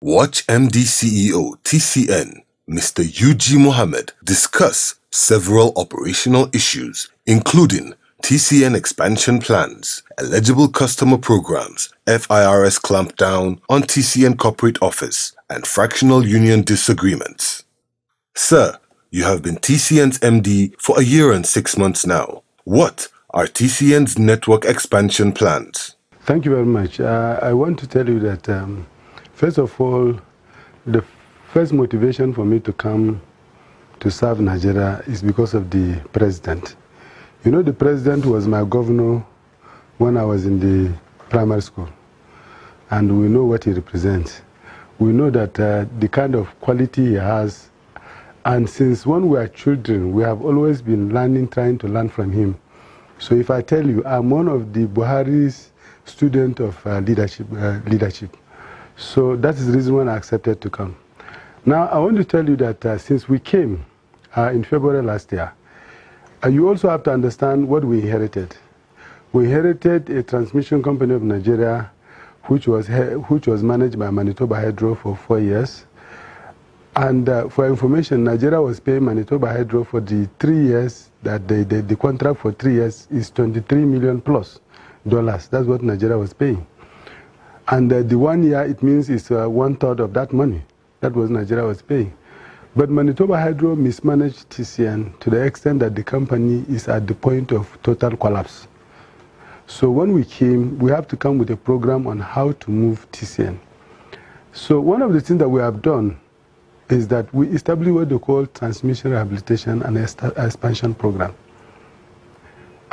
Watch MD CEO TCN, Mr. UG Mohammed, discuss several operational issues, including TCN expansion plans, eligible customer programs, FIRS clampdown on TCN corporate office, and fractional union disagreements. Sir, you have been TCN's MD for 1 year and 6 months now. What are TCN's network expansion plans? Thank you very much. I want to tell you that, first of all, the first motivation for me to come to serve Nigeria is because of the president. You know, the president was my governor when I was in the primary school, and we know what he represents. We know that the kind of quality he has, and since when we are children, we have always been learning, trying to learn from him. So if I tell you, I'm one of the Buhari's student of leadership. So that is the reason why I accepted to come. Now, I want to tell you that since we came in February last year, you also have to understand what we inherited. We inherited a transmission company of Nigeria, which was managed by Manitoba Hydro for 4 years. And for information, Nigeria was paying Manitoba Hydro for the 3 years, that the contract for 3 years is $23 million plus. That's what Nigeria was paying. And the 1 year, it means it's 1/3 of that money. That was Nigeria was paying. But Manitoba Hydro mismanaged TCN to the extent that the company is at the point of total collapse. So when we came, we have to come with a program on how to move TCN. So one of the things that we have done is that we established what they call transmission rehabilitation and expansion program.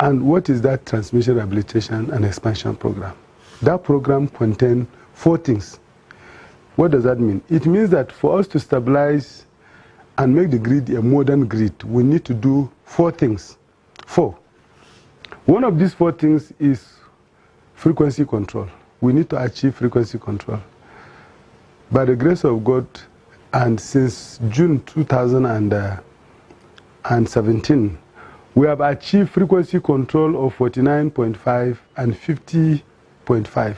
And what is that transmission rehabilitation and expansion program? That program contains 4 things. What does that mean? It means that for us to stabilize and make the grid a modern grid, we need to do 4 things. 4. One of these 4 things is frequency control. We need to achieve frequency control. By the grace of God, and since June 2017, we have achieved frequency control of 49.5 and 50.5.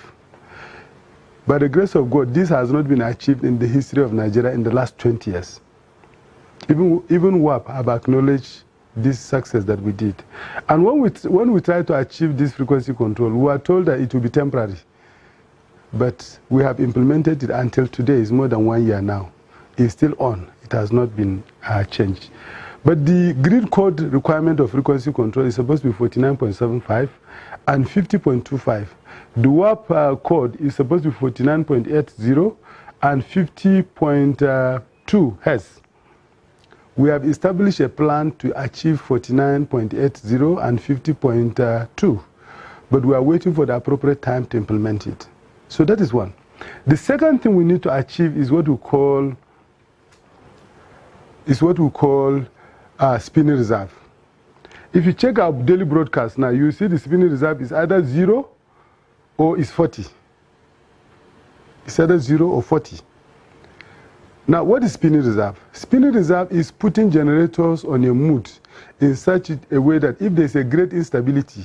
By the grace of God, this has not been achieved in the history of Nigeria in the last 20 years. Even WAP have acknowledged this success that we did. And when we try to achieve this frequency control, we are told that it will be temporary. But we have implemented it until today. It's more than 1 year now. It's still on. It has not been changed. But the grid code requirement of frequency control is supposed to be 49.75 and 50.25. The WAP code is supposed to be 49.80 and 50.2 Hz. We have established a plan to achieve 49.80 and 50.2, but we are waiting for the appropriate time to implement it. So that is one. The second thing we need to achieve is what we call spinning reserve. If you check our daily broadcast now, you see the spinning reserve is either 0 or is 40. It's either 0 or 40. Now, what is spinning reserve? Spinning reserve is putting generators on a mood in such a way that if there's a great instability,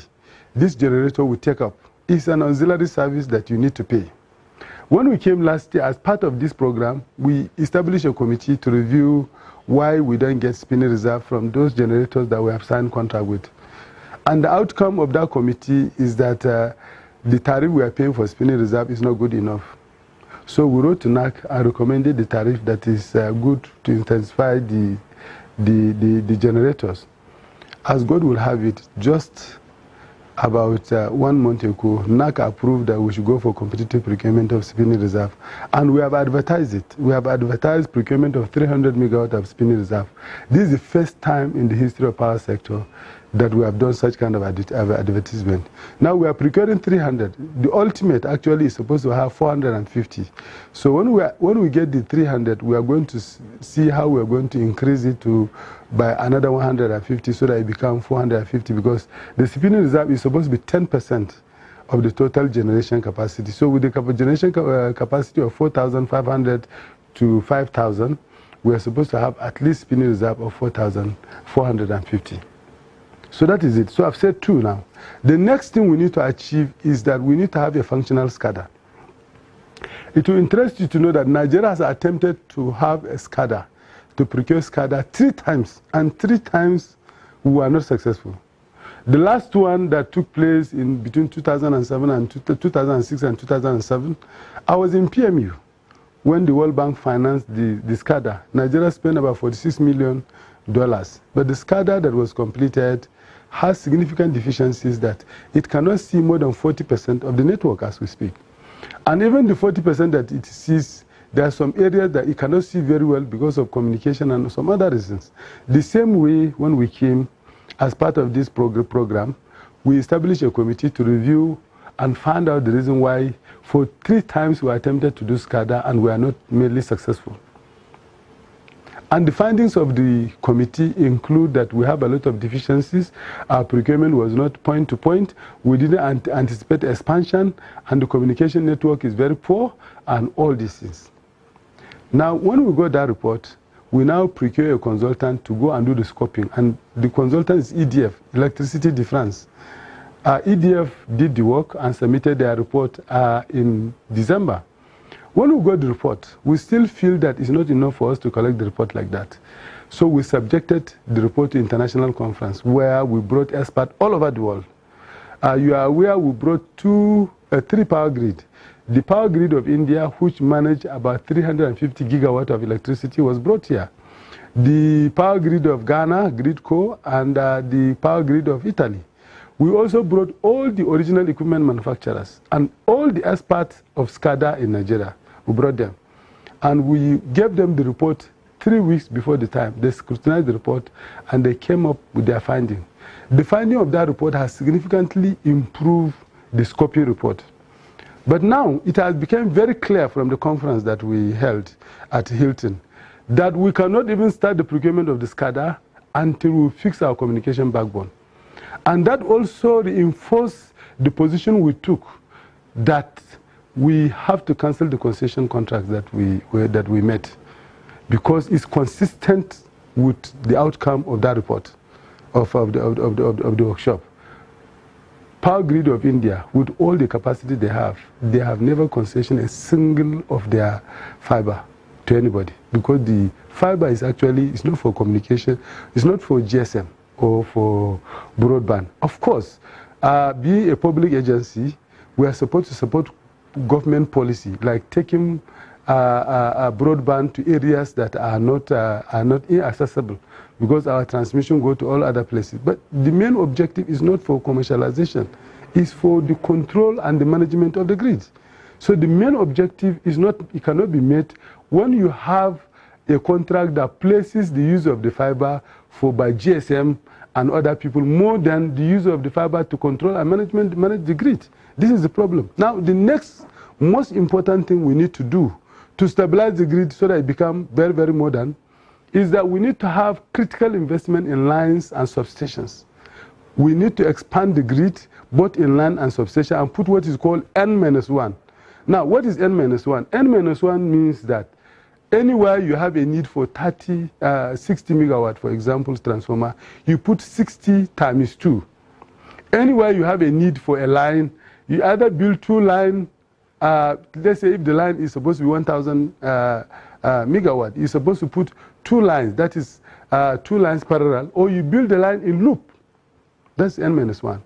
this generator will take up. It's an auxiliary service that you need to pay. When we came last year, as part of this program, we established a committee to review why we don't get spinning reserve from those generators that we have signed contract with. And the outcome of that committee is that the tariff we are paying for spinning reserve is not good enough. So we wrote to NAC and recommended the tariff that is good to intensify the generators. As God will have it, just about 1 month ago, NAC approved that we should go for competitive procurement of spinning reserve. And we have advertised it. We have advertised procurement of 300 megawatt of spinning reserve. This is the first time in the history of power sector that we have done such kind of advertisement. Now we are procuring 300. The ultimate actually is supposed to have 450. So when we get the 300, we are going to see how we are going to increase it by another 150 so that it becomes 450, because the spinning reserve is supposed to be 10% of the total generation capacity. So with the generation capacity of 4,500 to 5,000, we are supposed to have at least spinning reserve of 4,450. So that is it. So I've said 2 now. The next thing we need to achieve is that we need to have a functional SCADA. It will interest you to know that Nigeria has attempted to have a SCADA, to procure SCADA 3 times, and 3 times we were not successful. The last one that took place in between 2007 and 2006 and 2007, I was in PMU when the World Bank financed the SCADA. Nigeria spent about $46 million, but the SCADA that was completed has significant deficiencies that it cannot see more than 40% of the network as we speak. And even the 40% that it sees, there are some areas that it cannot see very well because of communication and some other reasons. The same way when we came as part of this program, we established a committee to review and find out the reason why for 3 times we attempted to do SCADA and we are not merely successful. And the findings of the committee include that we have a lot of deficiencies. Our procurement was not point to point. We didn't anticipate expansion, and the communication network is very poor, and all these things. Now, when we got that report, we now procure a consultant to go and do the scoping. And the consultant is EDF, Electricité de France. EDF did the work and submitted their report in December. When we got the report, we still feel that it's not enough for us to collect the report like that. So we subjected the report to international conference where we brought experts all over the world. You are aware we brought 3 power grid. The power grid of India, which managed about 350 gigawatt of electricity, was brought here. The power grid of Ghana, Gridco, and the power grid of Italy. We also brought all the original equipment manufacturers and all the experts of SCADA in Nigeria. We brought them. And we gave them the report 3 weeks before the time. They scrutinized the report and they came up with their finding. The finding of that report has significantly improved the scoping report. But now it has become very clear from the conference that we held at Hilton that we cannot even start the procurement of the SCADA until we fix our communication backbone. And that also reinforced the position we took that we have to cancel the concession contract that we met because it's consistent with the outcome of that report of the workshop. Power Grid of India, with all the capacity they have never concessioned a single of their fiber to anybody because the fiber is actually, it's not for communication, it's not for GSM or for broadband. Of course, being a public agency, we are supposed to support government policy, like taking broadband to areas that are not inaccessible because our transmission go to all other places. But the main objective is not for commercialization, it's for the control and the management of the grid. So the main objective is not, it cannot be met when you have a contract that places the use of the fiber by GSM and other people more than the use of the fiber to control and manage the grid. This is the problem. Now, the next most important thing we need to do to stabilize the grid so that it becomes very, very modern is that we need to have critical investment in lines and substations. We need to expand the grid, both in line and substation, and put what is called N-1. Now, what is N-1? N-1 means that anywhere you have a need for 60 megawatt, for example, transformer, you put 60 times 2. Anywhere you have a need for a line, you either build 2 lines. Let's say if the line is supposed to be 1,000 megawatt, you're supposed to put 2 lines, that is 2 lines parallel, or you build the line in loop. That's N-1.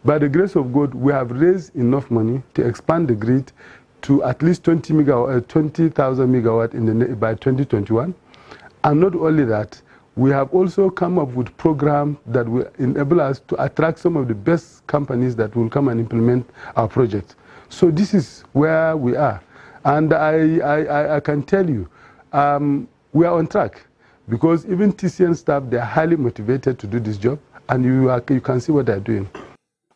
By the grace of God, we have raised enough money to expand the grid to at least 20,000 megawatt by 2021. And not only that, we have also come up with programs that will enable us to attract some of the best companies that will come and implement our project. So this is where we are. And I can tell you, we are on track because even TCN staff, they're highly motivated to do this job, and you can see what they're doing.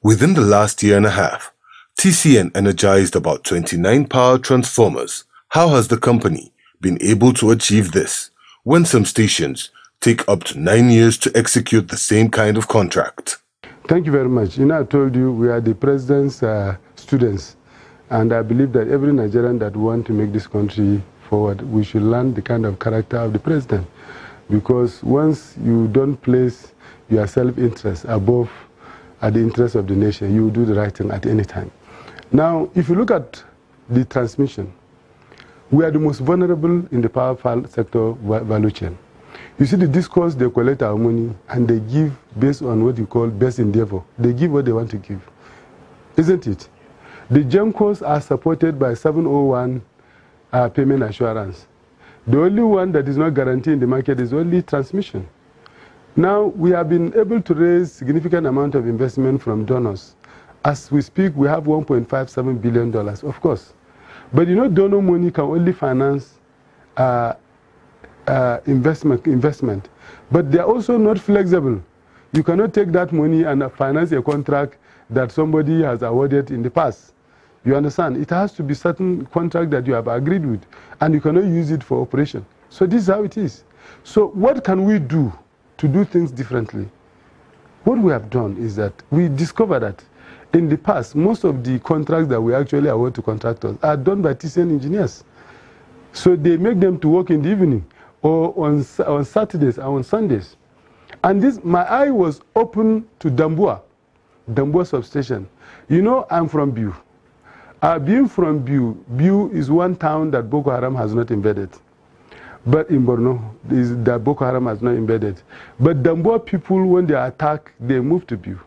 Within the last year and a half, TCN energized about 29 power transformers. How has the company been able to achieve this when some stations take up to 9 years to execute the same kind of contract? Thank you very much. You know, I told you we are the president's students, and I believe that every Nigerian that wants to make this country forward, we should learn the kind of character of the president, because once you don't place your self-interest above the interest of the nation, you will do the right thing at any time. Now, if you look at the transmission, We are the most vulnerable in the power sector value chain. You see the discourse, they collect our money and they give based on what you call best endeavor. They give what they want to give. Isn't it? The GENCOs are supported by 701 payment assurance. The only one that is not guaranteed in the market is only transmission. Now, we have been able to raise significant amount of investment from donors. As we speak, we have $1.57 billion, of course. But you know, donor money can only finance investment. But they are also not flexible. You cannot take that money and finance a contract that somebody has awarded in the past. You understand? It has to be certain contract that you have agreed with, and you cannot use it for operation. So this is how it is. So what can we do to do things differently? What we have done is that we discovered that in the past, most of the contracts that we actually award to contractors are done by TCN engineers. So they make them to work in the evening or on Saturdays and on Sundays. And this, my eye was open to Damboa substation. You know, I'm from Biu. Being from Biu is one town that Boko Haram has not invaded. But in Borno, that Boko Haram has not invaded. But Damboa people, when they attack, they move to Biu.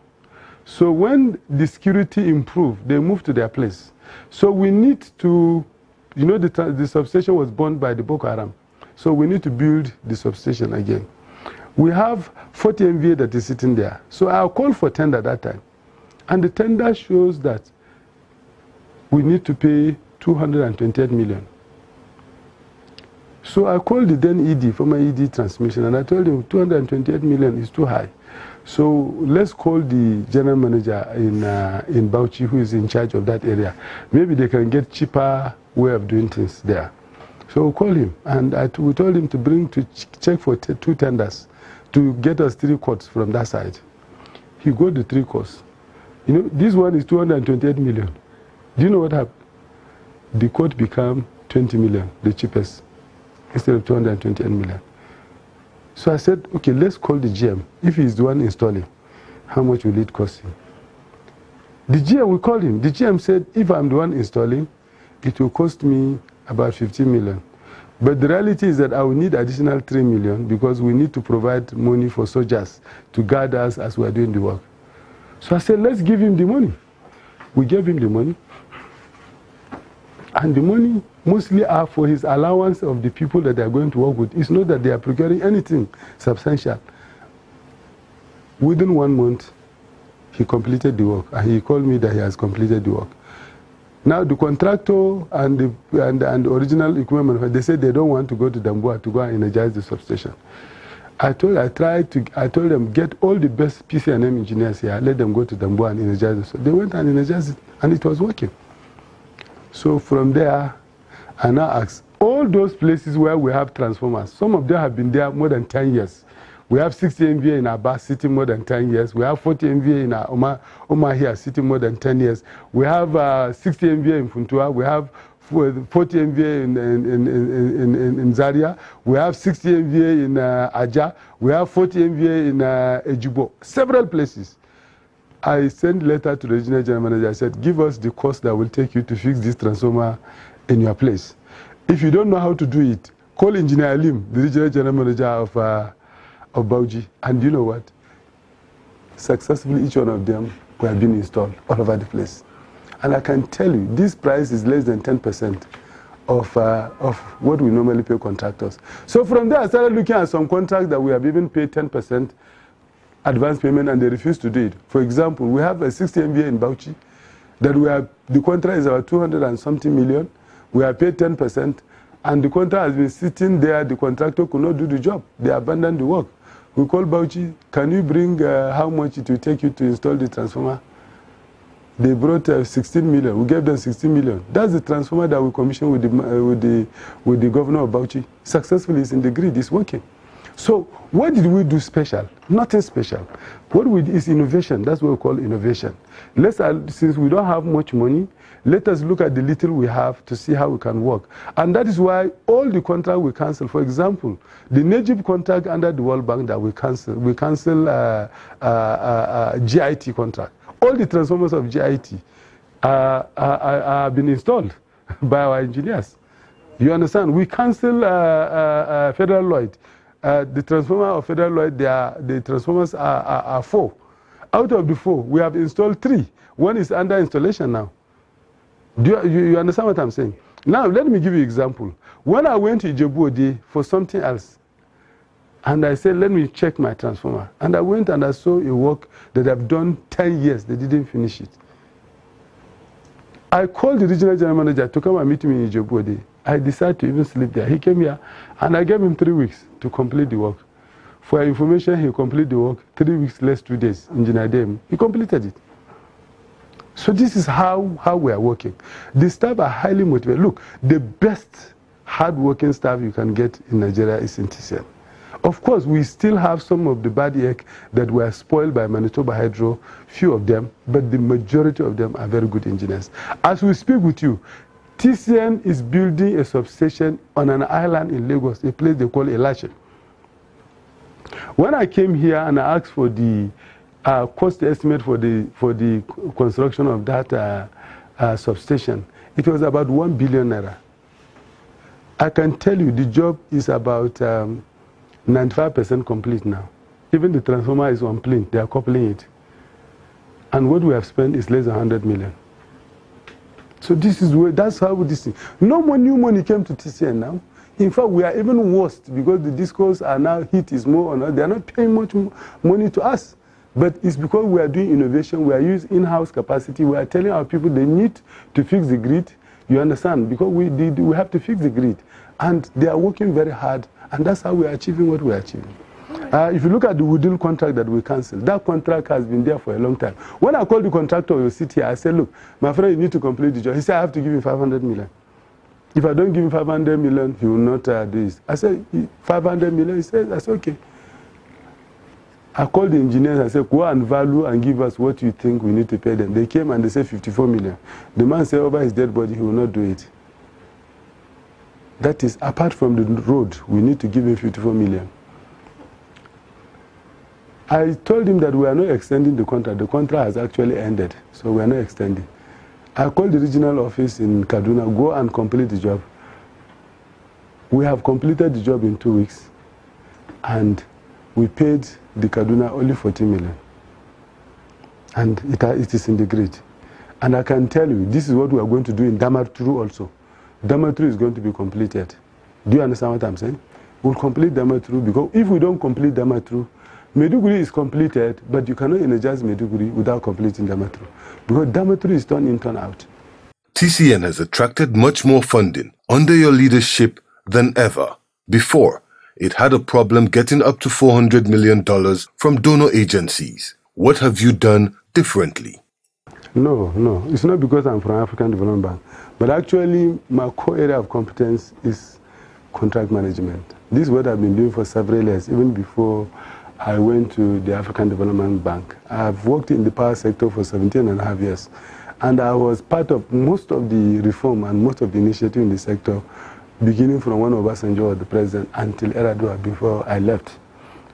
So when the security improved, they moved to their place. So we need to, you know, the substation was burned by the Boko Haram. So we need to build the substation again. We have 40 MVA that is sitting there. So I called for tender that time. And the tender shows that we need to pay 228 million. So I called the then ED, former ED transmission, and I told him 228 million is too high. So let's call the general manager in Bauchi, who is in charge of that area. Maybe they can get cheaper way of doing things there. So we called him, and we told him to check for 2 tenders to get us 3 quotes from that side. He got the 3 quotes. You know, this one is 228 million. Do you know what happened? The quote became 20 million, the cheapest, instead of 228 million. So I said, okay, let's call the GM. If he's the one installing, how much will it cost him? The GM, we called him. The GM said, if I'm the one installing, it will cost me about 15 million. But the reality is that I will need additional 3 million because we need to provide money for soldiers to guard us as we are doing the work. So I said, let's give him the money. We gave him the money. And the money mostly are for his allowance of the people that they are going to work with. It's not that they are procuring anything substantial. Within 1 month, he completed the work. And he called me that he has completed the work. Now the contractor and the original equipment manufacturer, they said they don't want to go to Damboa to go and energize the substation. I told them, get all the best PCNM engineers here, let them go to Damboa and energize it. So they went and energized it, and it was working. So from there, I now asked, all those places where we have transformers, some of them have been there more than 10 years. We have 60 MVA in Aba sitting more than 10 years. We have 40 MVA in Oma here sitting more than 10 years. We have 60 MVA in Funtua. We have 40 MVA in Zaria. We have 60 MVA in Aja. We have 40 MVA in Ejibo. Several places. I sent a letter to the regional general manager. I said, give us the cost that will take you to fix this transformer in your place. If you don't know how to do it, call Engineer Alim, the regional general manager of Bauchi. And you know what? Successfully, each one of them were being installed all over the place. And I can tell you, this price is less than 10% of what we normally pay contractors. So from there, I started looking at some contracts that we have even paid 10% advance payment, and they refuse to do it. For example, we have a 60 MVA in Bauchi that the contract is about 200 and something million. We have paid 10%, and the contract has been sitting there. The contractor could not do the job. They abandoned the work. We called Bauchi, can you bring how much it will take you to install the transformer? They brought 16 million. We gave them 16 million. That's the transformer that we commissioned with the governor of Bauchi. Successfully, it's in the grid, it's working. So what did we do special? Nothing special. What we did is innovation. That's what we call innovation. Since we don't have much money, let us look at the little we have to see how we can work. And that is why all the contract we cancel, for example, the Najib contract under the World Bank that we cancel GIT contract. All the transformers of GIT have been installed by our engineers. You understand? We cancel Federal Lloyd. The transformer of Federal Lloyd, the transformers are 4. Out of the 4, we have installed 3. One is under installation now. Do you understand what I'm saying? Now, let me give you an example. When I went to Ijebu-Ode for something else, and I said, let me check my transformer. And I went and I saw a work that I've done 10 years. They didn't finish it. I called the regional general manager to come and meet me in Ijebu-Ode. I decided to even sleep there. He came here, and I gave him 3 weeks to complete the work. For your information, he completed the work 3 weeks less 2 days in Jinadem. He completed it. So this is how we are working. The staff are highly motivated. Look, the best hard-working staff you can get in Nigeria is in TCN. Of course, we still have some of the bad egg that were spoiled by Manitoba Hydro, few of them, but the majority of them are very good engineers. As we speak with you, TCN is building a substation on an island in Lagos, a place they call Elashe. When I came here and I asked for the cost estimate for the construction of that substation, it was about 1 billion naira. I can tell you the job is about 95% complete now. Even the transformer is on plane, they are coupling it. And what we have spent is less than 100 million. So this is where, that's how this thing. No more new money came to TCN now. In fact, we are even worse because the discos are now, heat is more on us. They are not paying much money to us. But it's because we are doing innovation, we are using in-house capacity, we are telling our people they need to fix the grid. You understand? Because we have to fix the grid. And they are working very hard, and that's how we are achieving what we are achieving. If you look at the Woodil contract that we cancelled, that contract has been there for a long time. When I called the contractor, you sit here, I said, look, my friend, you need to complete the job. He said, I have to give you 500 million. If I don't give him 500 million, he will not do this. I said, 500 million? He said, that's okay. I called the engineers and said, go and value and give us what you think we need to pay them. They came and they said 54 million. The man said over his dead body, he will not do it. That is, apart from the road, we need to give him 54 million. I told him that we are not extending the contract. The contract has actually ended, so we are not extending. I called the regional office in Kaduna, go and complete the job. We have completed the job in 2 weeks, and we paid the Kaduna only 40 million. And it is in the grid. And I can tell you, this is what we are going to do in Damaturu also. Damaturu is going to be completed. Do you understand what I'm saying? We'll complete Damaturu, because if we don't complete Damaturu, Maiduguri is completed, but you cannot energize Maiduguri without completing Damaturu, because Damaturu is turn in, turn out. TCN has attracted much more funding under your leadership than ever. Before, it had a problem getting up to $400 million from donor agencies. What have you done differently? No. It's not because I'm from African Development Bank. But actually, my core area of competence is contract management. This is what I've been doing for several years, even before I went to the African Development Bank. I've worked in the power sector for 17.5 years. And I was part of most of the reform and most of the initiative in the sector, beginning from when Obasanjo was the president until Eradua before I left.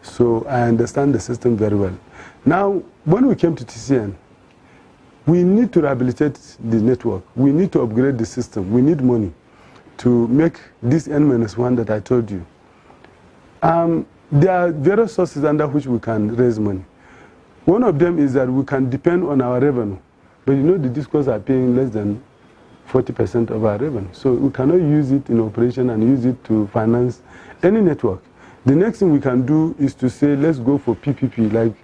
So I understand the system very well. Now, when we came to TCN, we need to rehabilitate the network. We need to upgrade the system. We need money to make this N-1 that I told you. There are various sources under which we can raise money. One of them is that we can depend on our revenue. But you know the discos are paying less than 40% of our revenue. So we cannot use it in operation and use it to finance any network. The next thing we can do is to say, let's go for PPP, like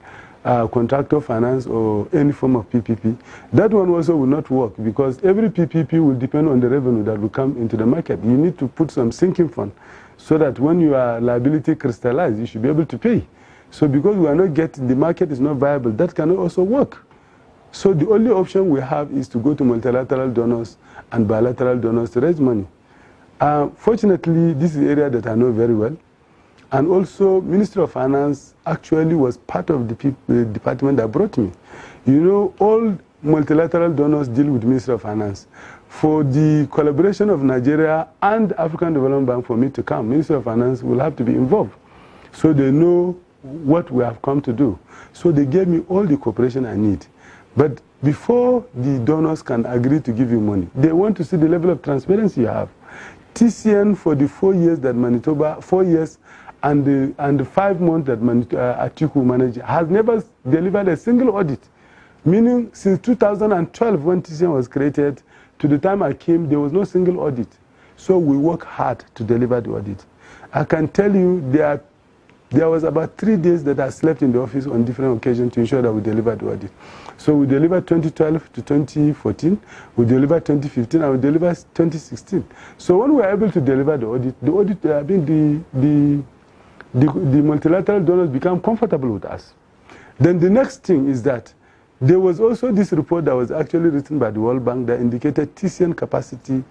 contractor finance or any form of PPP. That one also will not work, because every PPP will depend on the revenue that will come into the market. You need to put some sinking fund so that when your liability crystallizes, you should be able to pay. So because we are not getting, the market is not viable, that cannot also work. So the only option we have is to go to multilateral donors and bilateral donors to raise money. Fortunately, this is an area that I know very well. And also, Ministry of Finance actually was part of the department that brought me. You know, all multilateral donors deal with Ministry of Finance. For the collaboration of Nigeria and African Development Bank for me to come, Ministry of Finance will have to be involved. So they know what we have come to do. So they gave me all the cooperation I need. But before the donors can agree to give you money, they want to see the level of transparency you have. TCN for the 4 years that Manitoba, 4 years and the 5 months that Atiku managed, has never delivered a single audit. Meaning, since 2012, when TCN was created, to the time I came, there was no single audit. So we work hard to deliver the audit. I can tell you there was about 3 days that I slept in the office on different occasions to ensure that we delivered the audit. So we delivered 2012 to 2014, we delivered 2015, and we delivered 2016. So when we were able to deliver the audit, I mean, the multilateral donors become comfortable with us. Then the next thing is that there was also this report that was actually written by the World Bank that indicated TCN capacity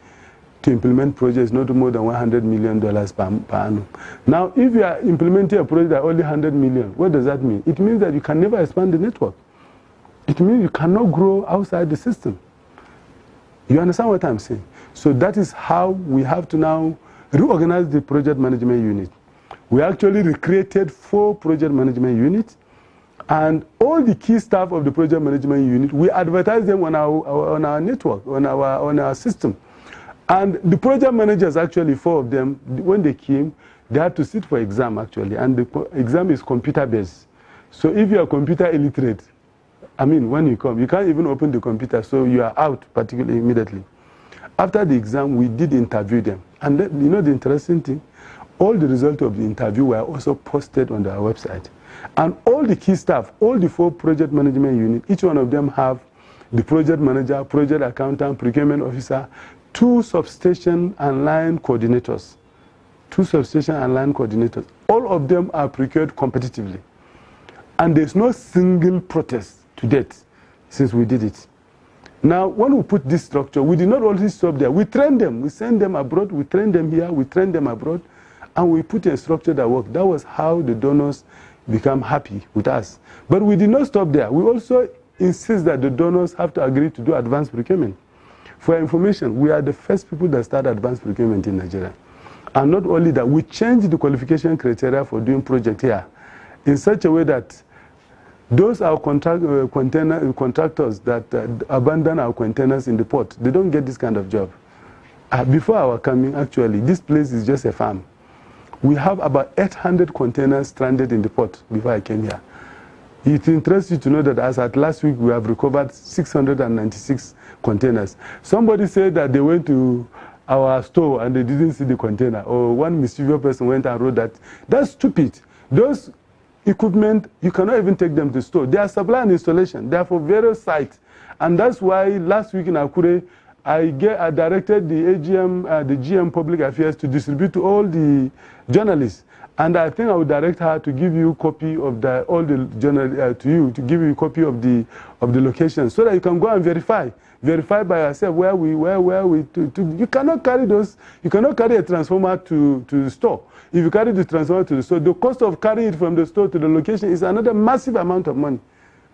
to implement projects not more than $100 million per annum. Now, if you are implementing a project that only $100 million, what does that mean? It means that you can never expand the network. It means you cannot grow outside the system. You understand what I'm saying? So that is how we have to now reorganize the project management unit. We actually recreated 4 project management units, and all the key staff of the project management unit, we advertise them on our network, on our system. And the project managers, actually 4 of them, when they came, they had to sit for exam actually, and the exam is computer-based. So if you are computer illiterate, I mean, when you come, you can't even open the computer, so you are out particularly immediately. After the exam, we did interview them. And then, you know the interesting thing? All the results of the interview were also posted on our website. And all the key staff, all the 4 project management units, each one of them have the project manager, project accountant, procurement officer, 2 substation and line coordinators. 2 substation and line coordinators. All of them are procured competitively. And there's no single protest to date since we did it. Now, when we put this structure, we did not only stop there. We train them. We send them abroad. We train them here. We train them abroad. And we put a structure that worked. That was how the donors become happy with us. But we did not stop there. We also insist that the donors have to agree to do advanced procurement. For information, we are the first people that start advanced procurement in Nigeria. And not only that, we changed the qualification criteria for doing project here in such a way that those are contractors that abandon our containers in the port. They don't get this kind of job. Before our coming, actually, this place is just a farm. We have about 800 containers stranded in the port before I came here. It interests you to know that as at last week, we have recovered 696 containers. Somebody said that they went to our store and they didn't see the container. Or one mischievous person went and wrote that. That's stupid. Those equipment, you cannot even take them to the store. They are supply and installation. They are for various sites. And that's why last week in Akure, I directed the AGM, the GM Public Affairs to distribute to all the journalists. And I think I would direct her to give you a copy of all the journal to you, to give you a copy of the location, so that you can go and verify by yourself where we you cannot carry those. You cannot carry a transformer to the store. If you carry the transformer to the store, the cost of carrying it from the store to the location is another massive amount of money.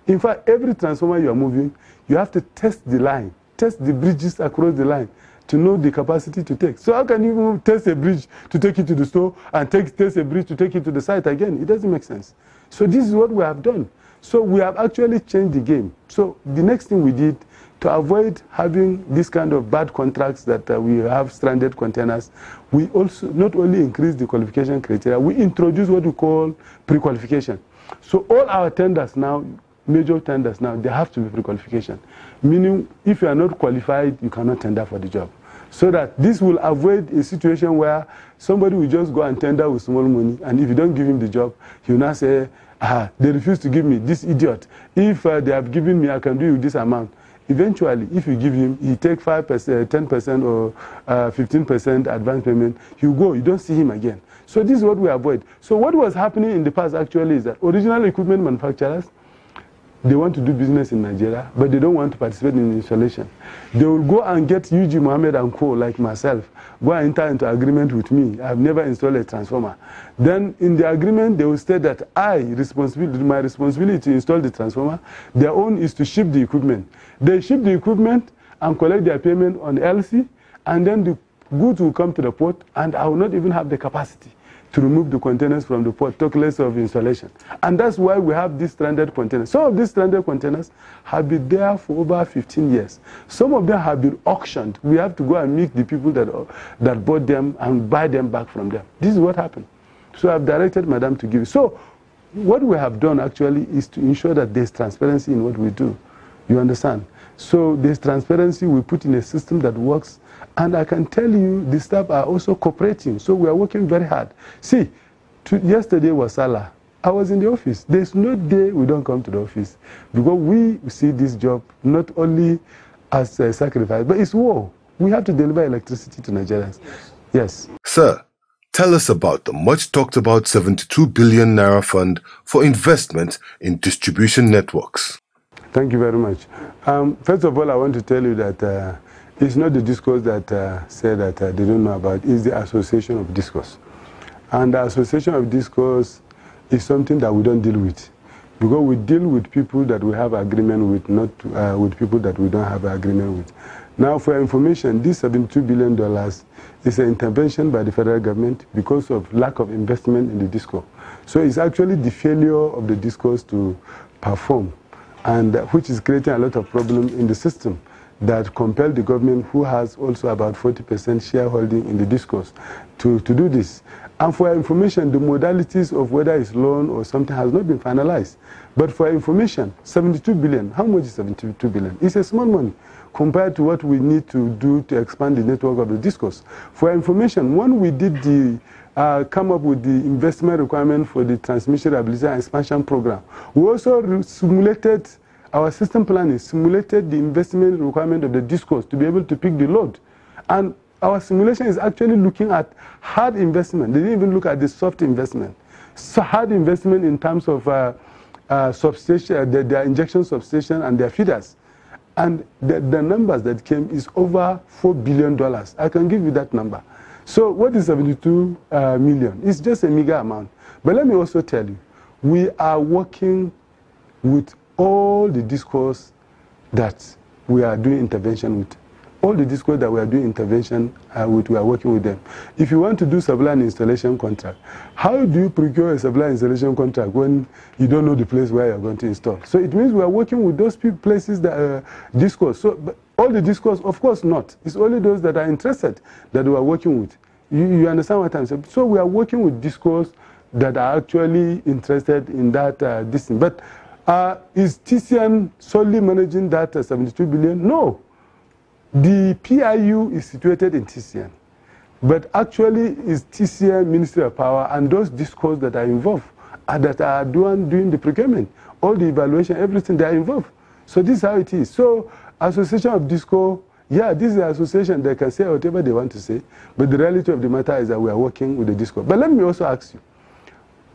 In fact, every transformer you are moving, you have to test the line, test the bridges across the line to know the capacity to take. So how can you test a bridge to take it to the store and test a bridge to take it to the site again? It doesn't make sense. So this is what we have done. So we have actually changed the game. So the next thing we did to avoid having this kind of bad contracts that we have stranded containers, we also not only increased the qualification criteria, we introduced what we call pre-qualification. So all our tenders now, major tenders now, they have to be pre-qualification. Meaning, if you are not qualified, you cannot tender for the job. So that this will avoid a situation where somebody will just go and tender with small money, and if you don't give him the job, he will now say, they refuse to give me, this idiot. If they have given me, I can do you this amount. Eventually, if you give him, he take 5%, 10% or 15% advance payment, you go, you don't see him again. So this is what we avoid. So what was happening in the past actually is that original equipment manufacturers, they want to do business in Nigeria, but they don't want to participate in installation. They will go and get UG Mohammed and co, like myself, go and enter into agreement with me. I've never installed a transformer. Then in the agreement, they will state that my responsibility to install the transformer, their own is to ship the equipment. They ship the equipment and collect their payment on LC, and then the goods will come to the port, and I will not even have the capacity to remove the containers from the port, talk less of installation. And that's why we have these stranded containers. Some of these stranded containers have been there for over 15 years. Some of them have been auctioned. We have to go and meet the people that bought them and buy them back from them. This is what happened. So I've directed Madam to give it. So what we have done actually is to ensure that there's transparency in what we do. You understand? So there's transparency. We put in a system that works. And I can tell you, the staff are also cooperating. So we are working very hard. See, yesterday was Salah. I was in the office. There's no day we don't come to the office. Because we see this job not only as a sacrifice, but it's war. We have to deliver electricity to Nigerians. Yes. Sir, tell us about the much talked about 72 billion naira fund for investment in distribution networks. Thank you very much. First of all, I want to tell you that it's not the discourse that say that they don't know about. It's the association of discourse. And the association of discourse is something that we don't deal with. Because we deal with people that we have agreement with, not with people that we don't have agreement with. Now, for information, this $72 billion is an intervention by the federal government because of lack of investment in the discourse. So it's actually the failure of the discourse to perform, and which is creating a lot of problems in the system that compel the government, who has also about 40% shareholding in the discourse, to do this. And for information, the modalities of whether it's loan or something has not been finalized. But for information, 72 billion, how much is 72 billion? It's a small money compared to what we need to do to expand the network of the discourse. For information, when we did come up with the investment requirement for the transmission, rehabilitation, and expansion program, we also simulated our system planning, simulated the investment requirement of the discourse to be able to pick the load. And our simulation is actually looking at hard investment. They didn't even look at the soft investment. So hard investment in terms of substation, their injection substation and their feeders. And the numbers that came is over $4 billion. I can give you that number. So what is 72 million? It's just a meager amount. But let me also tell you, we are working with all the discourse that we are doing intervention with. All the discourse that we are doing intervention with, we are working with them. If you want to do supply and installation contract, how do you procure a supply and installation contract when you don't know the place where you're going to install? So it means we are working with those places that discourse. So but all the discourse, of course not. It's only those that are interested that we are working with. You understand what I'm saying? So we are working with discourse that are actually interested in that this thing. But is TCN solely managing that 72 billion? No. The PIU is situated in TCN. But actually is TCN Ministry of Power and those discourse that are involved that are doing the procurement, all the evaluation, everything, they are involved. So this is how it is. So Association of Disco, yeah, this is an association. They can say whatever they want to say. But the reality of the matter is that we are working with the disco. But let me also ask you,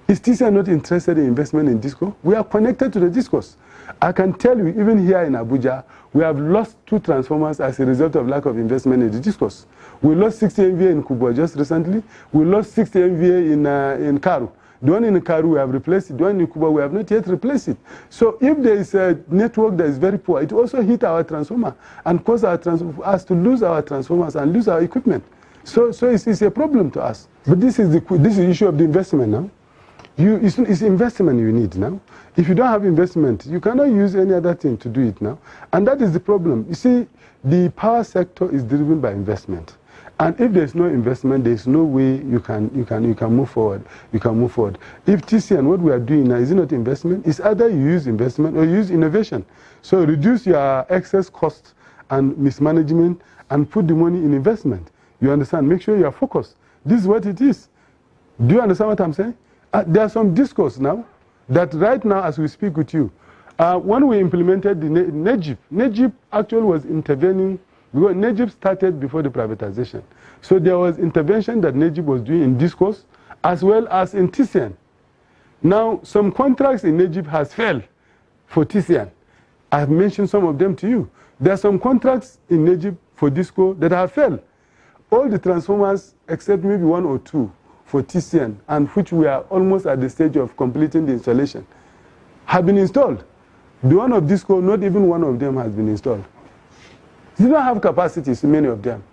is TCN not interested in investment in disco? We are connected to the discos. I can tell you, even here in Abuja, we have lost 2 transformers as a result of lack of investment in the discos. We lost 60 MVA in Kubwa just recently. We lost 60 MVA in Karu. The one in Karu, we have replaced it. The one in Kubwa, we have not yet replaced it. So if there is a network that is very poor, it also hit our transformer and cause us to lose our transformers and lose our equipment. So it's a problem to us. But this is the issue of the investment now. It's investment you need now. If you don't have investment, you cannot use any other thing to do it now. And that is the problem. You see, the power sector is driven by investment. And if there's no investment, there's no way you can move forward. You can move forward. If TCN, what we are doing now, is it not investment? It's either you use investment or you use innovation. So reduce your excess cost and mismanagement and put the money in investment. You understand? Make sure you are focused. This is what it is. Do you understand what I'm saying? There are some discourse now that right now, as we speak with you, when we implemented the NEGIP actually was intervening because NEGIP started before the privatization. So there was intervention that NEGIP was doing in discourse as well as in TCN. Now, some contracts in NEGIP has failed for TCN. I've mentioned some of them to you. There are some contracts in NEGIP for disco that have failed. All the transformers, except maybe 1 or 2, for TCN, and which we are almost at the stage of completing the installation, have been installed. The one of disco, not even one of them has been installed. They don't have capacities, many of them.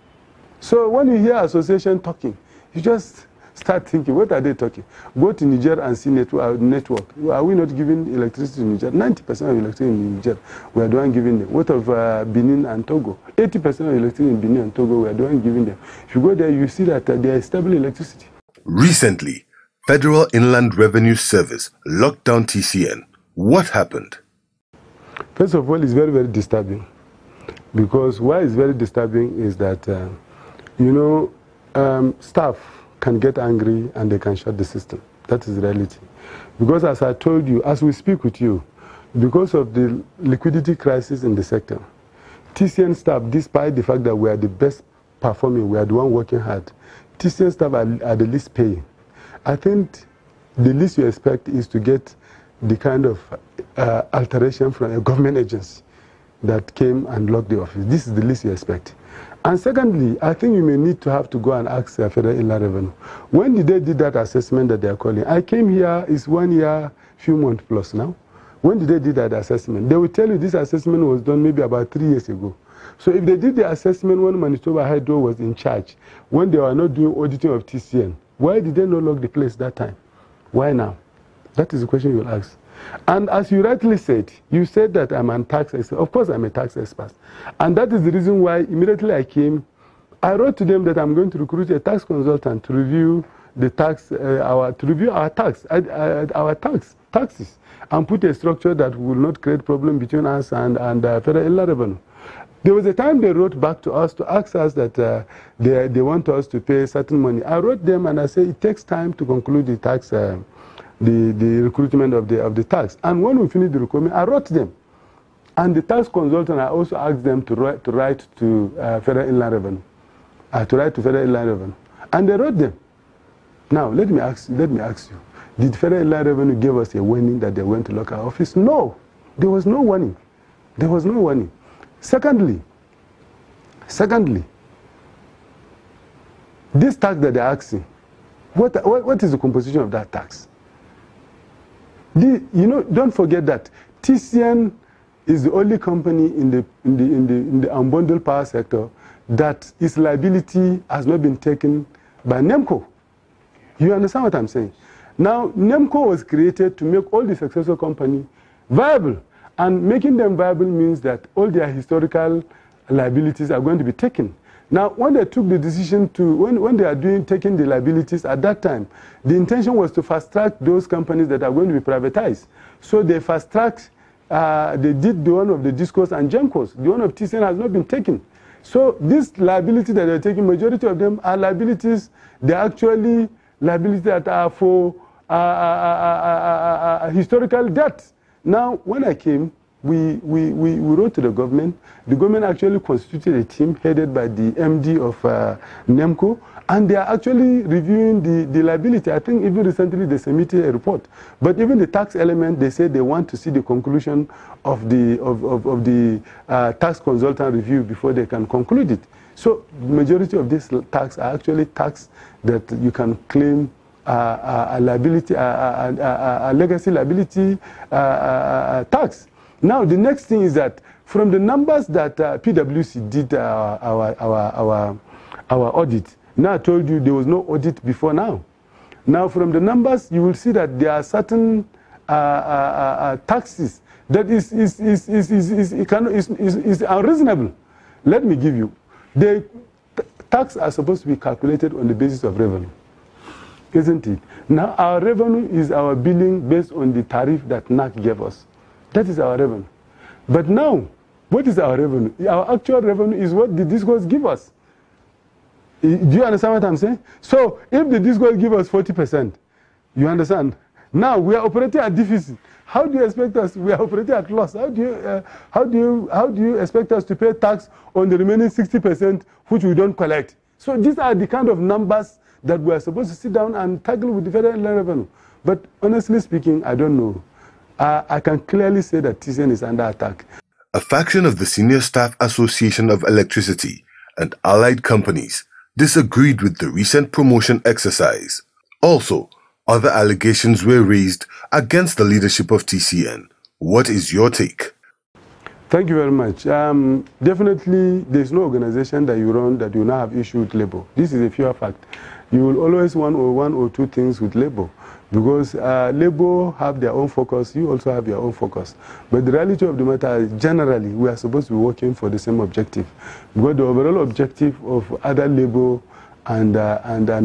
So when you hear association talking, you just start thinking, what are they talking? Go to Niger and see network. Are we not giving electricity to Niger? 90% of electricity in Niger, we are the one giving them. What of Benin and Togo? 80% of electricity in Benin and Togo, we are the one giving them. If you go there, you see that there is stable electricity. Recently, Federal Inland Revenue Service locked down TCN. What happened? First of all, it's very, very disturbing. Because why it's very disturbing is that, staff can get angry and they can shut the system. That is the reality. Because as I told you, as we speak with you, because of the liquidity crisis in the sector, TCN staff, despite the fact that we are the best performing, we are the one working hard, TCN staff are the least paying. I think the least you expect is to get the kind of alteration from a government agency that came and locked the office. This is the least you expect. And secondly, I think you may need to have to go and ask the Federal Inland Revenue. When did they do that assessment that they are calling? I came here, it's 1 year, few months plus now. When did they do that assessment? They will tell you this assessment was done maybe about 3 years ago. So if they did the assessment when Manitoba Hydro was in charge, when they were not doing auditing of TCN, why did they not lock the place that time? Why now? That is the question you will ask. And as you rightly said, you said that I'm a tax expert. Of course, I'm a tax expert. And that is the reason why immediately I came, I wrote to them that I'm going to recruit a tax consultant to review the tax, our taxes, and put a structure that will not create problem between us and Federal Inland Revenue. There was a time they wrote back to us to ask us that they want us to pay certain money. I wrote them and I said it takes time to conclude the tax. The recruitment of the tax. And when we finished the recruitment, I wrote them. And the tax consultant, I also asked them to write to Federal Inland Revenue. And they wrote them. Now, let me ask you, did Federal Inland Revenue give us a warning that they went to lock our office? No. There was no warning. There was no warning. Secondly, this tax that they're asking, what is the composition of that tax? Don't forget that TCN is the only company in the unbundled power sector that its liability has not been taken by NEMCO. You understand what I'm saying? Now, NEMCO was created to make all the successful companies viable. And making them viable means that all their historical liabilities are going to be taken. Now, when they took the decision to, when they are taking the liabilities at that time, the intention was to fast-track those companies that are going to be privatized. So they fast-tracked, they did the one of the DISCOs and GENCOs. The one of TCN has not been taken. So this liability that they're taking, majority of them are liabilities, they're actually liabilities that are for historical debt. Now, when I came, we wrote to the government. The government actually constituted a team headed by the MD of NEMCO, and they are actually reviewing the liability. I think even recently they submitted a report. But even the tax element, they say they want to see the conclusion of the tax consultant review before they can conclude it. So the majority of this tax are actually tax that you can claim a liability, a legacy liability tax. Now, the next thing is that from the numbers that PwC did our audit, now I told you there was no audit before now. Now, from the numbers, you will see that there are certain taxes that is unreasonable. Let me give you. The tax are supposed to be calculated on the basis of revenue, isn't it? Now, our revenue is our billing based on the tariff that NAC gave us. That is our revenue. But now, what is our revenue? Our actual revenue is what the DISCOs give us. Do you understand what I'm saying? So, if the DISCOs give us 40%, you understand? Now, we are operating at deficit. How do you expect us? We are operating at loss. How do you expect us to pay tax on the remaining 60% which we don't collect? So, these are the kind of numbers that we are supposed to sit down and tackle with the Federal Inland Revenue. But honestly speaking, I don't know. I can clearly say that TCN is under attack. A faction of the Senior Staff Association of Electricity and allied companies disagreed with the recent promotion exercise. Also, other allegations were raised against the leadership of TCN. What is your take? Thank you very much. Definitely, there's no organization that you run that you not have issue with labor. This is a pure fact. you will always want one or two things with Labour, because Labour have their own focus, you also have your own focus. But the reality of the matter is, generally, we are supposed to be working for the same objective. Because the overall objective of other Labour and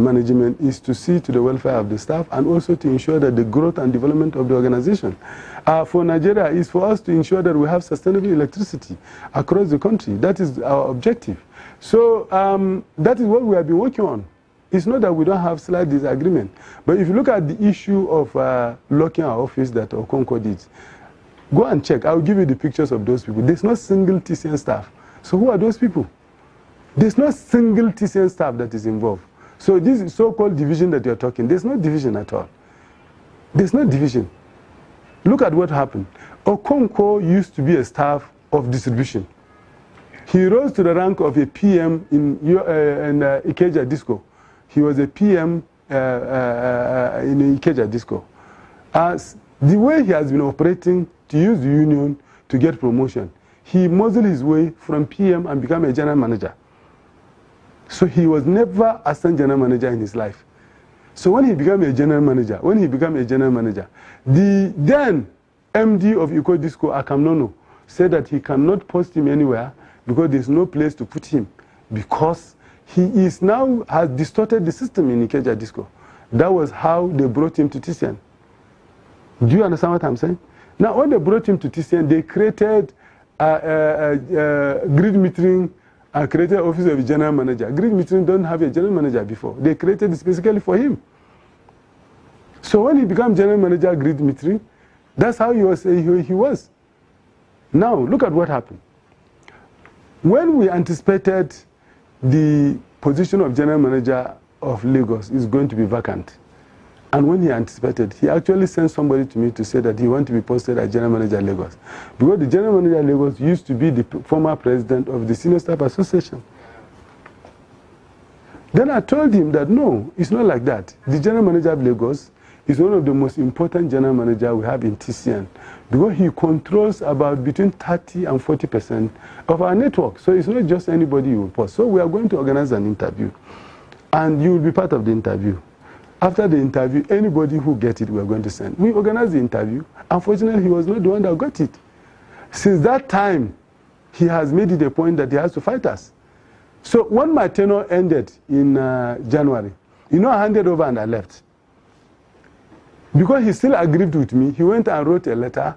management is to see to the welfare of the staff and also to ensure that the growth and development of the organization. For Nigeria, is for us to ensure that we have sustainable electricity across the country. That is our objective. So that is what we have been working on. It's not that we don't have slight disagreement. But if you look at the issue of locking our office that Okonkwo did, go and check. I'll give you the pictures of those people. There's no single TCN staff. So who are those people? There's no single TCN staff that is involved. So this so-called division that you're talking, there's no division at all. There's no division. Look at what happened. Okonkwo used to be a staff of distribution. He rose to the rank of a PM in Ikeja Disco. He was a PM in Ikeja Disco. As the way he has been operating to use the union to get promotion, he muzzled his way from PM and became a general manager. So he was never assistant general manager in his life. So when he became a general manager, the then MD of Iko Disco, Akamnono, said that he cannot post him anywhere because there's no place to put him, because he is now has distorted the system in Ikeja Disco. That was how they brought him to TCN. Do you understand what I'm saying? Now, when they brought him to TCN, they created grid metering and created office of a general manager. Grid metering don't have a general manager before. They created it specifically for him. So when he became general manager grid metering, that's how he was. Now, look at what happened. When we anticipated the position of general manager of Lagos is going to be vacant, and when he anticipated, he actually sent somebody to me to say that he wanted to be posted as general manager Lagos. Because the general manager Lagos used to be the former president of the Senior Staff Association. Then I told him that no, it's not like that. The general manager of Lagos is one of the most important general managers we have in TCN, because he controls about between 30 and 40% of our network. So it's not just anybody you will post. So we are going to organize an interview, and you will be part of the interview. After the interview, anybody who gets it, we are going to send. We organized the interview. Unfortunately, he was not the one that got it. Since that time, he has made it a point that he has to fight us. So when my tenure ended in January, you know, I handed over and I left. Because he still agreed with me, he went and wrote a letter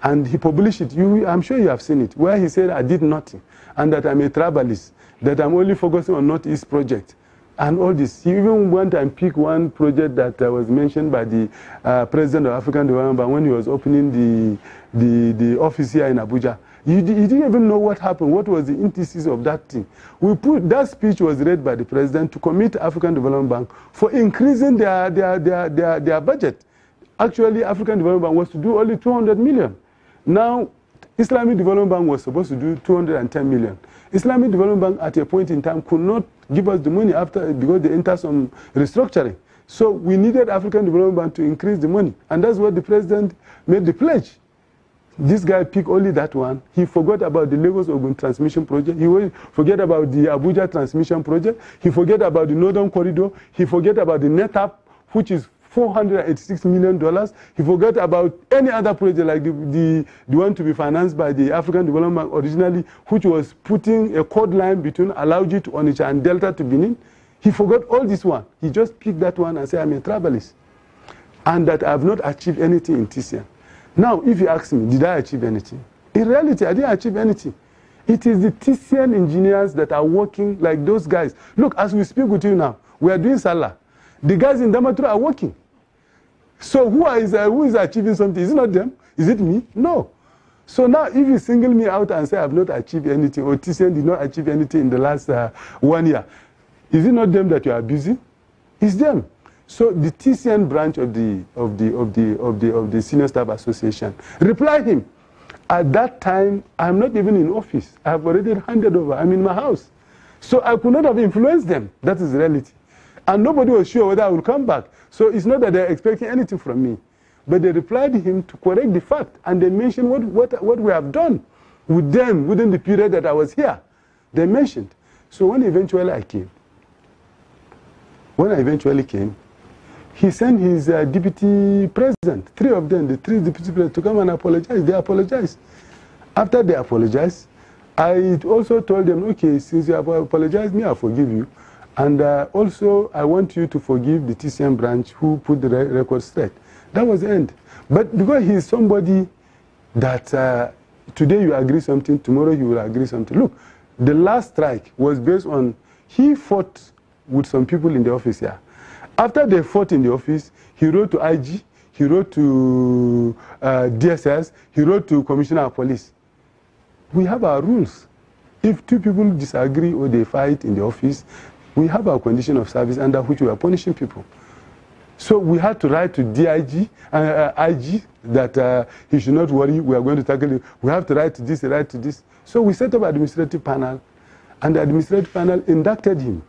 and he published it. I'm sure you have seen it, where he said I did nothing and that I'm a tribalist, that I'm only focusing on Northeast project and all this. He even went and picked one project that was mentioned by the president of African Development Bank when he was opening the office here in Abuja. He didn't even know what happened, what was the antithesis of that thing. That speech was read by the president to commit African Development Bank for increasing their budget. Actually, African Development Bank was to do only 200 million. Now, Islamic Development Bank was supposed to do 210 million. Islamic Development Bank at a point in time could not give us the money because they entered some restructuring. So we needed African Development Bank to increase the money. And that's what the president made the pledge. This guy picked only that one. He forgot about the Lagos Ogun transmission project. He forget about the Abuja transmission project. He forget about the Northern Corridor. He forget about the NETAP, which is $486 million. He forgot about any other project like the one to be financed by the African Development Bank originally, which was putting a code line between Alauji to Onitsha and Delta to Benin. He forgot all this one. He just picked that one and said, I'm a tribalist. And that I have not achieved anything in TCN. Now, if you ask me, did I achieve anything? In reality, I didn't achieve anything. It is the TCN engineers that are working like those guys. Look, as we speak with you now, we are doing Salah. The guys in Damaturu are working. So who is achieving something? Is it not them? Is it me? No. So now, if you single me out and say I have not achieved anything, or TCN did not achieve anything in the last 1 year, is it not them that you are busy? It's them. So the TCN branch of the Senior Staff Association replied him. At that time, I'm not even in office. I have already handed over. I'm in my house. So I could not have influenced them. That is the reality. And nobody was sure whether I would come back. So it's not that they're expecting anything from me. But they replied to him to correct the fact. And they mentioned what we have done with them within the period that I was here. They mentioned. So when eventually I came, When I eventually came, he sent his deputy president, 3 of them, the 3 deputy presidents, to come and apologize. They apologized. After they apologized, I also told them, okay, since you have apologized, me, I forgive you. And also, I want you to forgive the TCN branch who put the record straight. That was the end. But because he is somebody that today you agree something, tomorrow he will agree something. Look, the last strike was based on, he fought with some people in the office here. After they fought in the office, he wrote to IG, he wrote to DSS, he wrote to Commissioner of Police. We have our rules. If 2 people disagree or they fight in the office, we have our condition of service under which we are punishing people. So we had to write to IG that he should not worry, we are going to tackle it. We have to write to this, write to this. So we set up an administrative panel, and the administrative panel inducted him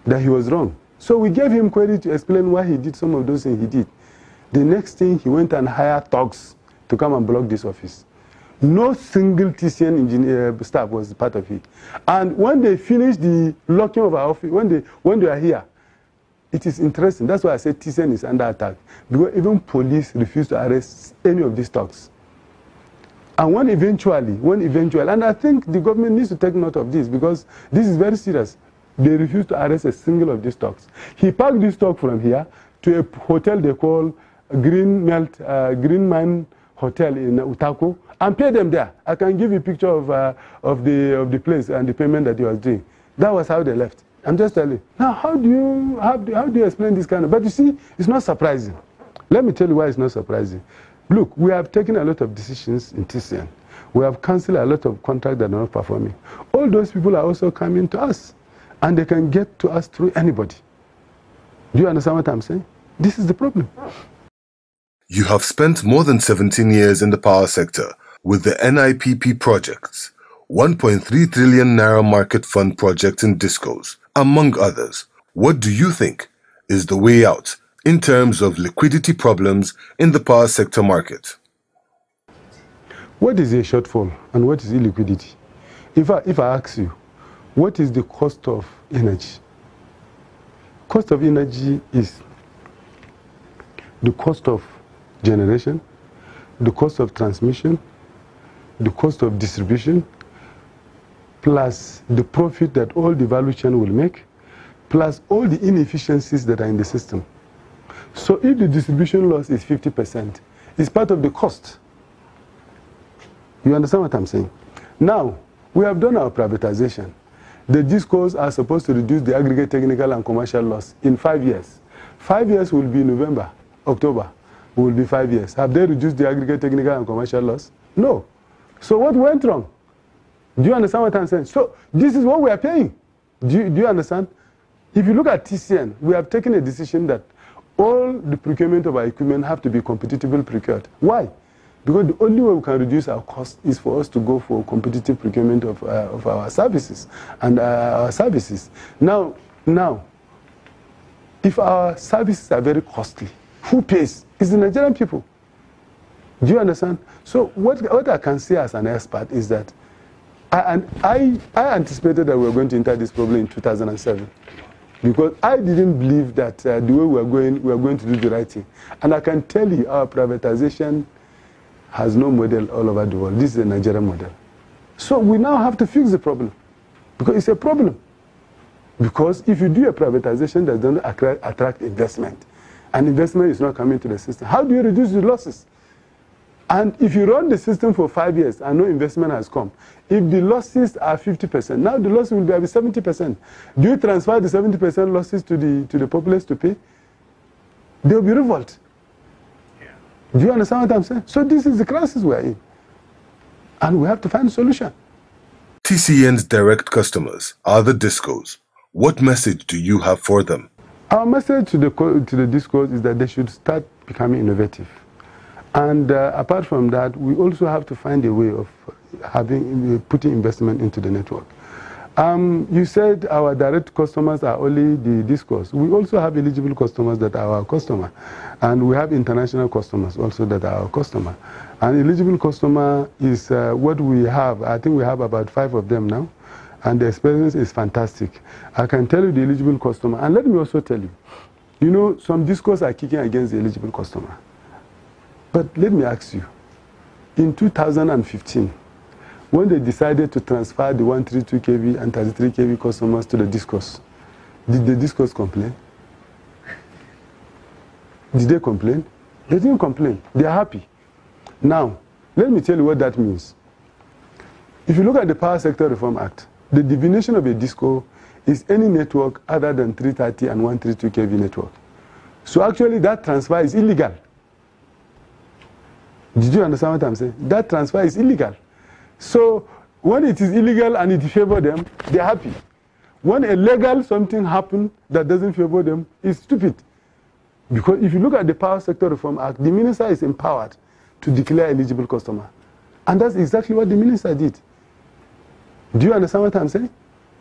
that he was wrong. So we gave him credit to explain why he did some of those things he did. The next thing, he went and hired thugs to come and block this office. No single TCN engineer staff was part of it. And when they finished the locking of our office, when they are here, it is interesting. That's why I said TCN is under attack. Because even police refused to arrest any of these thugs. And when eventually, and I think the government needs to take note of this because this is very serious. They refused to arrest a single of these thugs. He packed this thug from here to a hotel they call Green Mine Hotel in Utako and paid them there. I can give you a picture of the place and the payment that he was doing. That was how they left. I'm just telling you. Now, how do you explain this kind of? But you see, it's not surprising. Let me tell you why it's not surprising. Look, we have taken a lot of decisions in TCN. We have cancelled a lot of contracts that are not performing. All those people are also coming to us, and they can get to us through anybody. Do you understand what I'm saying? This is the problem. You have spent more than 17 years in the power sector with the NIPP projects, 1.3 trillion Naira market fund project in discos, among others. What do you think is the way out in terms of liquidity problems in the power sector market? What is a shortfall and what is illiquidity? If I ask you, what is the cost of energy? Cost of energy is the cost of generation, the cost of transmission, the cost of distribution, plus the profit that all the value chain will make, plus all the inefficiencies that are in the system. So if the distribution loss is 50%, it's part of the cost. You understand what I'm saying? Now, we have done our privatization. The discos are supposed to reduce the aggregate technical and commercial loss in 5 years. 5 years will be November, October, will be 5 years. Have they reduced the aggregate technical and commercial loss? No. So what went wrong? Do you understand what I'm saying? So this is what we are paying. Do you understand? If you look at TCN, we have taken a decision that all the procurement of our equipment have to be competitively procured. Why? Because the only way we can reduce our cost is for us to go for competitive procurement of our services and our services. Now, if our services are very costly, who pays? It's the Nigerian people. Do you understand? So what I can say as an expert is that I anticipated that we were going to enter this problem in 2007. Because I didn't believe that the way we are going to do the right thing. And I can tell you our privatization has no model all over the world. This is a Nigerian model. So we now have to fix the problem. Because it's a problem. Because if you do a privatization that doesn't attract investment, and investment is not coming to the system, how do you reduce the losses? And if you run the system for 5 years and no investment has come, if the losses are 50%, now the loss will be 70%. Do you transfer the 70% losses to the populace to pay? They will be revolt. Yeah. Do you understand what I'm saying? So this is the crisis we are in. And we have to find a solution. TCN's direct customers are the discos. What message do you have for them? Our message to the discos is that they should start becoming innovative. And apart from that, we also have to find a way of putting investment into the network. You said our direct customers are only the discos. We also have eligible customers that are our customer. And we have international customers also that are our customer. An eligible customer is what we have. I think we have about 5 of them now. and the experience is fantastic. I can tell you the eligible customer, and let me also tell you, you know, some discos are kicking against the eligible customer. But let me ask you, in 2015, when they decided to transfer the 132 kV and 33 kV customers to the discos, did the discos complain? Did they complain? They didn't complain. They are happy. Now, let me tell you what that means. If you look at the Power Sector Reform Act, the definition of a disco is any network other than 330 and 132 kV network. So actually that transfer is illegal. Did you understand what I'm saying? That transfer is illegal. So when it is illegal and it favors them, they're happy. When illegal something happens that doesn't favor them, it's stupid. Because if you look at the Power Sector Reform Act, the minister is empowered to declare eligible customer. And that's exactly what the minister did. Do you understand what I'm saying?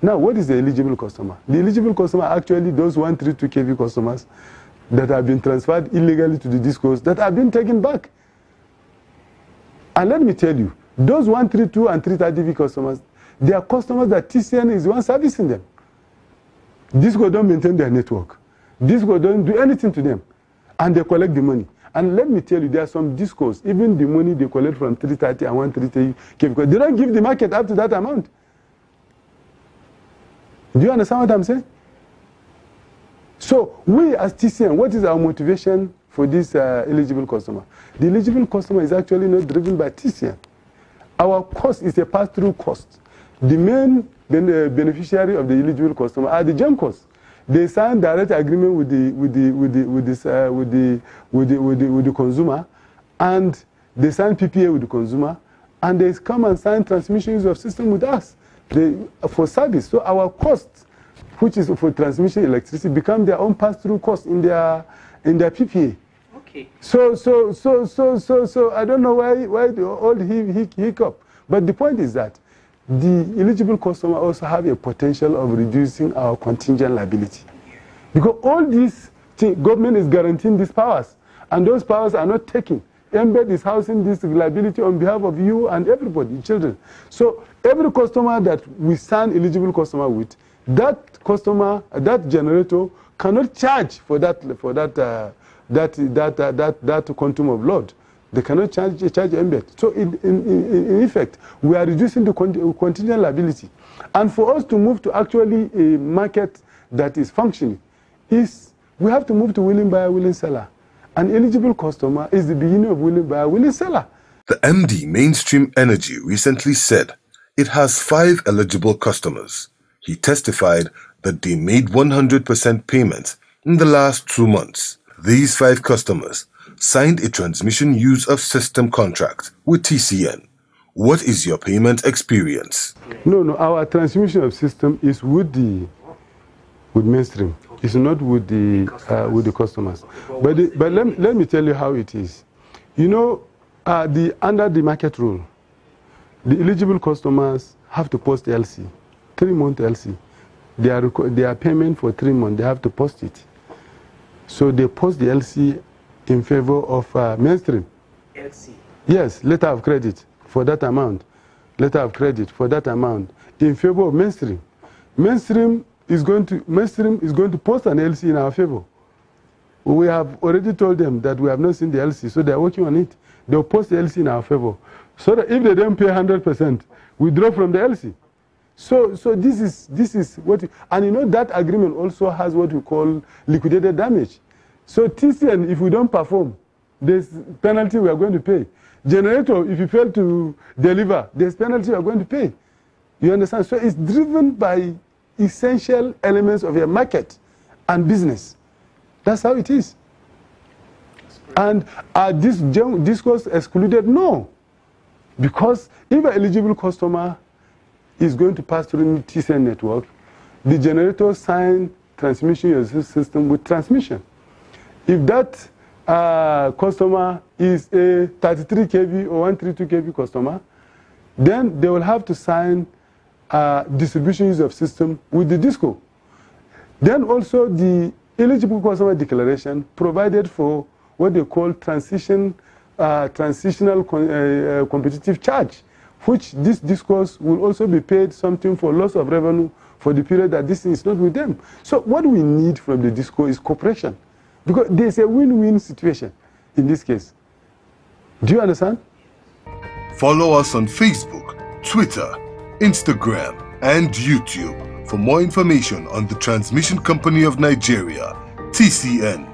Now, what is the eligible customer? The eligible customer are actually those 132 kV customers that have been transferred illegally to the discos that have been taken back. And let me tell you, those 132 and 330 kV customers, they are customers that TCN is the one servicing them. Disco don't maintain their network. Disco don't do anything to them. And they collect the money. And let me tell you, there are some discos, even the money they collect from 330 and 133 kV, because they don't give the market up to that amount. Do you understand what I'm saying? So we as TCN, what is our motivation for this eligible customer? The eligible customer is actually not driven by TCN. Our cost is a pass-through cost. The main beneficiary of the eligible customer are the GENCOs. They sign direct agreement with the consumer, and they sign PPA with the consumer, and they come and sign transmission use of system with us for service. So our cost, which is for transmission electricity, become their own pass-through cost in their PPA. Okay. So I don't know why the old hiccup. But the point is that the eligible customer also have a potential of reducing our contingent liability. Because all these things, government is guaranteeing these powers, and those powers are not taken. Embed is housing this liability on behalf of you and everybody, children. So every customer that we sign eligible customer with, that customer, that generator cannot charge for that quantum of load. They cannot charge embed. So in effect, we are reducing the contingent liability. And for us to move to actually a market that is functioning, we have to move to willing buyer, willing seller. An eligible customer is the beginning of willing buyer, willing seller. The MD Mainstream Energy recently said it has 5 eligible customers. He testified that they made 100% payments in the last 2 months. These 5 customers signed a transmission use of system contract with TCN. What is your payment experience? No, our transmission of system is with Mainstream. It's not with the customers. But let me tell you how it is. You know, under the market rule, the eligible customers have to post LC, 3-month LC. Their payment for 3 months, they have to post it. So they post the LC in favor of Mainstream. LC? Yes, letter of credit for that amount. Letter of credit for that amount in favor of Mainstream. Mainstream is going to post an LC in our favor. We have already told them that we have not seen the LC, so they are working on it. They'll post the LC in our favor, so that if they don't pay 100%, we draw from the LC. So this is what, and you know that agreement also has what we call liquidated damage. So TCN, if we don't perform, there's penalty we are going to pay. Generator, if you fail to deliver, there's penalty we are going to pay. You understand? So it's driven by essential elements of a market and business. That's how it is. And are these discos excluded? No. Because if an eligible customer is going to pass through the TCN network, the generator sign transmission system with transmission. If that customer is a 33 kV or 132 kV customer, then they will have to sign distribution use of system with the disco. Then also the eligible customer declaration provided for what they call transitional competitive charge which this discourse will also be paid something for loss of revenue for the period that this thing is not with them. So what we need from the discourse is cooperation, because there's a win-win situation in this case. Do you understand? Follow us on Facebook, Twitter, Instagram, and YouTube for more information on the Transmission Company of Nigeria, TCN.